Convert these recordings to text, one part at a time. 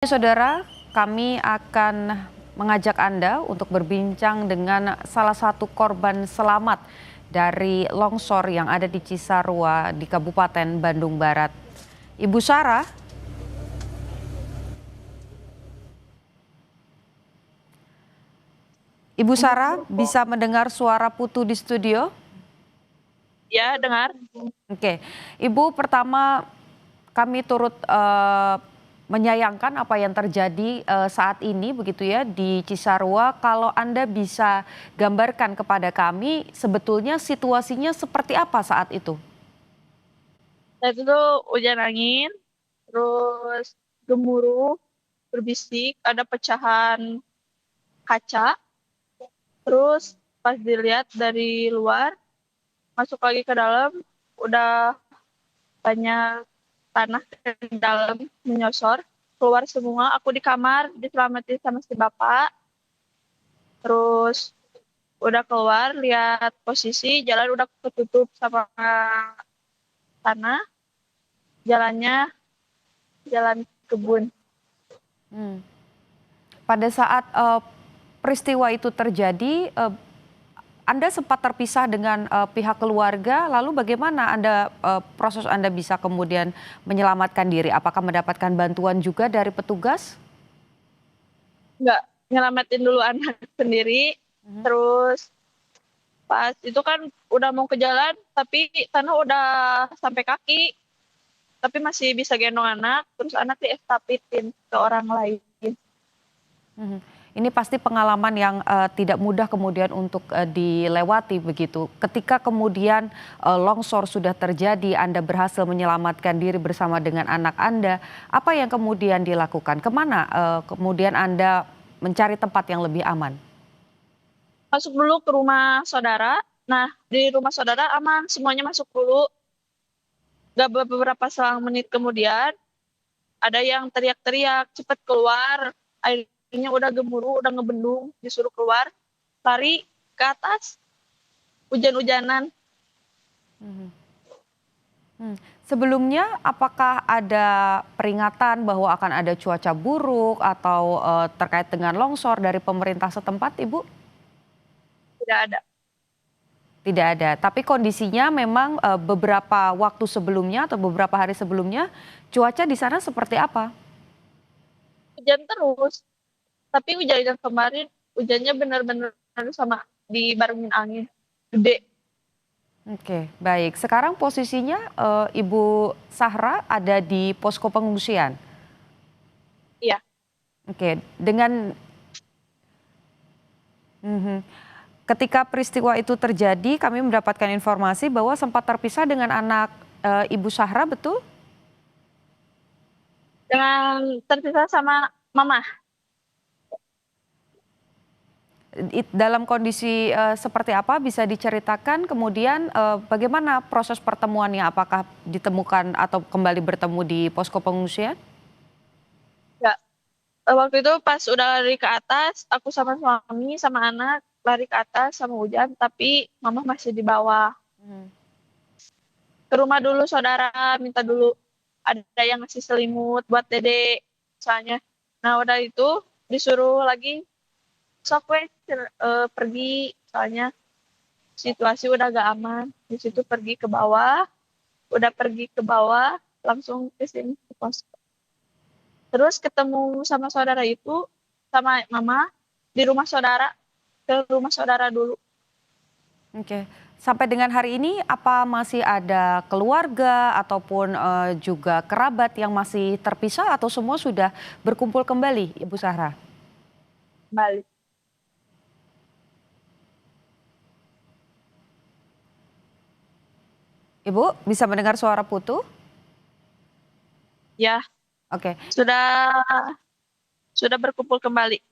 Saudara, kami akan mengajak Anda untuk berbincang dengan salah satu korban selamat dari longsor yang ada di Cisarua di Kabupaten Bandung Barat. Ibu Sarah, Ibu Sarah bisa mendengar suara Putu di studio? Ya, dengar. Oke, Ibu, pertama kami turut menyayangkan apa yang terjadi saat ini begitu ya di Cisarua. Kalau Anda bisa gambarkan kepada kami sebetulnya situasinya seperti apa saat itu? Saat itu hujan angin, terus gemuruh, berbisik, ada pecahan kaca, terus pas dilihat dari luar, masuk lagi ke dalam, udah banyak tanah ke dalam menyosor, keluar semua, aku di kamar, diselamatin sama si bapak, terus udah keluar, lihat posisi, jalan udah ketutup sama tanah, jalannya jalan kebun. Hmm. Pada saat peristiwa itu terjadi, Anda sempat terpisah dengan pihak keluarga, lalu bagaimana proses Anda bisa kemudian menyelamatkan diri? Apakah mendapatkan bantuan juga dari petugas? Nggak nyelamatin dulu anak sendiri, Mhm. terus pas itu kan udah mau ke jalan, tapi tanah udah sampai kaki, tapi masih bisa gendong anak, terus anak diestapitin ke orang lain. Mhm. Ini pasti pengalaman yang tidak mudah kemudian untuk dilewati begitu. Ketika kemudian longsor sudah terjadi, Anda berhasil menyelamatkan diri bersama dengan anak Anda, apa yang kemudian dilakukan? Kemana kemudian Anda mencari tempat yang lebih aman? Masuk dulu ke rumah saudara, nah di rumah saudara aman, semuanya masuk dulu, gak beberapa selang menit kemudian, ada yang teriak-teriak, cepet keluar, airnya udah gemuruh, udah ngebendung, disuruh keluar, lari ke atas, hujan-hujanan. Mhm. Hmm. Sebelumnya, apakah ada peringatan bahwa akan ada cuaca buruk atau terkait dengan longsor dari pemerintah setempat, Ibu? Tidak ada. Tidak ada, tapi kondisinya memang beberapa waktu sebelumnya atau beberapa hari sebelumnya, cuaca di sana seperti apa? Hujan terus, tapi hujan yang kemarin, hujannya benar-benar sama dibarengin angin, gede. Oke, baik. Sekarang posisinya Ibu Sahra ada di posko pengungsian. Iya, Oke, dengan mhm. Ketika peristiwa itu terjadi, kami mendapatkan informasi bahwa sempat terpisah dengan anak Ibu Sahra, betul? dengan terpisah sama mama. Dalam kondisi seperti apa bisa diceritakan? Kemudian bagaimana proses pertemuannya? Apakah ditemukan atau kembali bertemu di posko pengungsian? Ya, waktu itu pas udah lari ke atas, aku sama suami, sama anak, lari ke atas sama hujan, tapi mama masih di bawah. Mhm. Ke rumah dulu saudara, minta dulu ada yang ngasih selimut buat dede, soalnya. Nah, udah itu disuruh lagi, sok weh, pergi, soalnya situasi udah gak aman. Di situ pergi ke bawah, udah pergi ke bawah, langsung ke sini ke pos. Terus ketemu sama saudara itu, sama mama, di rumah saudara, ke rumah saudara dulu. Oke. Sampai dengan hari ini apa masih ada keluarga ataupun juga kerabat yang masih terpisah atau semua sudah berkumpul kembali, Ibu Sahra? Balik. Ibu bisa mendengar suara Putu? Ya, Oke. sudah sudah berkumpul kembali.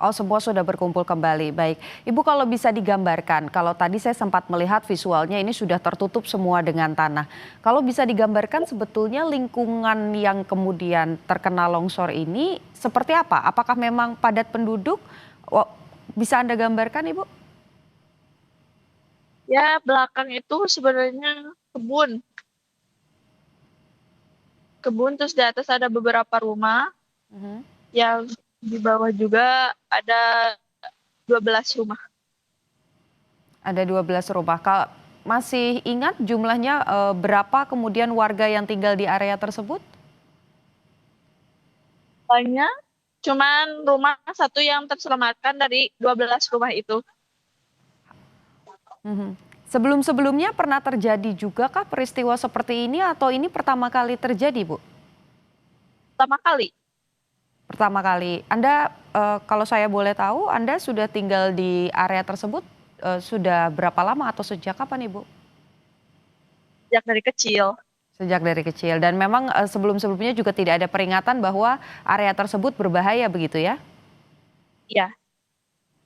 Oh, semua sudah berkumpul kembali. Baik. Ibu kalau bisa digambarkan, kalau tadi saya sempat melihat visualnya ini sudah tertutup semua dengan tanah. Kalau bisa digambarkan sebetulnya lingkungan yang kemudian terkena longsor ini seperti apa? Apakah memang padat penduduk? Bisa Anda gambarkan, Ibu? Ya, belakang itu sebenarnya kebun. Kebun terus di atas ada beberapa rumah. Mhm. Yang di bawah juga ada 12 rumah. Ada 12 rumah. Masih ingat jumlahnya berapa kemudian warga yang tinggal di area tersebut? Banyak, cuman rumah satu yang terselamatkan dari 12 rumah itu. Mhm. Sebelum-sebelumnya pernah terjadi juga kah peristiwa seperti ini atau ini pertama kali terjadi, Bu? Pertama kali, Pertama kali. Anda, kalau saya boleh tahu, Anda sudah tinggal di area tersebut, sudah berapa lama atau sejak kapan, Ibu? sejak dari kecil. Sejak dari kecil dan memang, sebelum-sebelumnya juga tidak ada peringatan bahwa area tersebut berbahaya begitu ya? Ya,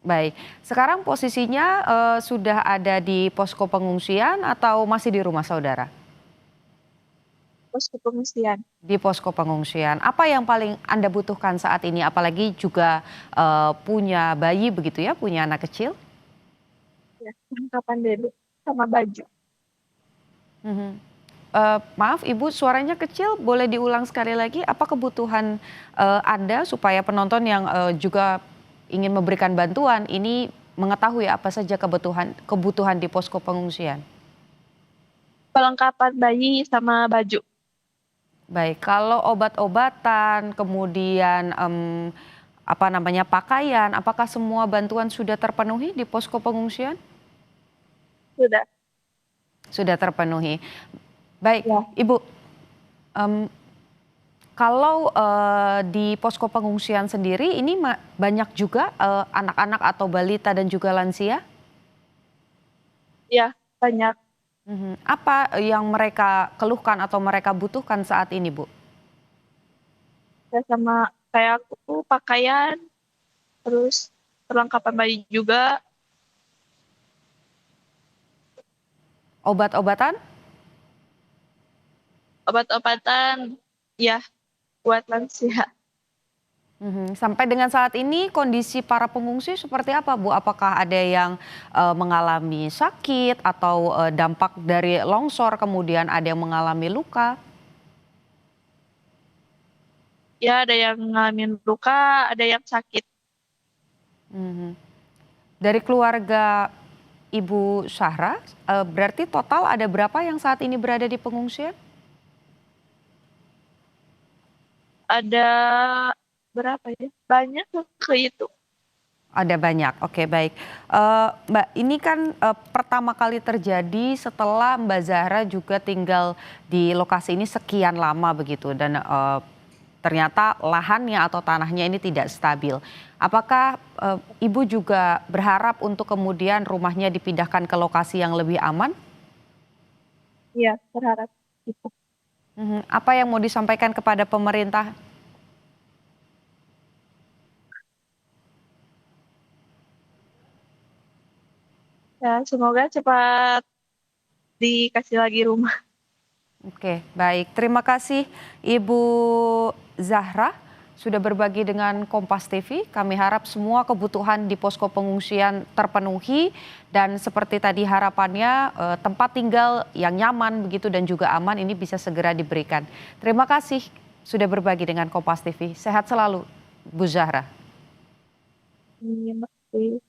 Baik. Sekarang posisinya, sudah ada di posko pengungsian atau masih di rumah saudara? posko pengungsian. Di posko pengungsian. Apa yang paling Anda butuhkan saat ini? Apalagi juga, punya bayi begitu ya, punya anak kecil? Ya, perlengkapan bebek sama baju. Mhm. Maaf Ibu suaranya kecil, boleh diulang sekali lagi? Apa kebutuhan, Anda supaya penonton yang, juga ingin memberikan bantuan ini mengetahui apa saja kebutuhan kebutuhan di posko pengungsian? Perlengkapan bayi sama baju. Baik, kalau obat-obatan, kemudian, apa namanya, pakaian, apakah semua bantuan sudah terpenuhi di posko pengungsian? Sudah. Sudah terpenuhi. Baik, Ya, Ibu, mmm, kalau, di posko pengungsian sendiri ini banyak juga, anak-anak atau balita dan juga lansia? ya, banyak. Mhm. Apa yang mereka keluhkan atau mereka butuhkan saat ini, Bu? Ya, sama kayak aku pakaian, terus perlengkapan bayi juga, Obat-obatan? obat-obatan, ya, buat lansia. Mhm. Sampai dengan saat ini kondisi para pengungsi seperti apa, Bu? Apakah ada yang, mengalami sakit atau, dampak dari longsor, kemudian ada yang mengalami luka? Ya, ada yang ngalamin luka, ada yang sakit. Mhm. Dari keluarga Ibu Syahra, berarti total ada berapa yang saat ini berada di pengungsian? Ada berapa ya? Banyak tuh kehitung. Ada banyak, oke baik. Mbak, ini kan, pertama kali terjadi setelah Mbak Zahra juga tinggal di lokasi ini sekian lama begitu dan, ternyata lahannya atau tanahnya ini tidak stabil. Apakah, Ibu juga berharap untuk kemudian rumahnya dipindahkan ke lokasi yang lebih aman? Iya, berharap gitu. Mhm, apa yang mau disampaikan kepada pemerintah? Ya, semoga cepat dikasih lagi rumah. Oke, baik. Terima kasih Ibu Zahra sudah berbagi dengan Kompas TV. Kami harap semua kebutuhan di posko pengungsian terpenuhi dan seperti tadi harapannya tempat tinggal yang nyaman begitu dan juga aman ini bisa segera diberikan. Terima kasih sudah berbagi dengan Kompas TV. Sehat selalu, Bu Zahra. Terima kasih.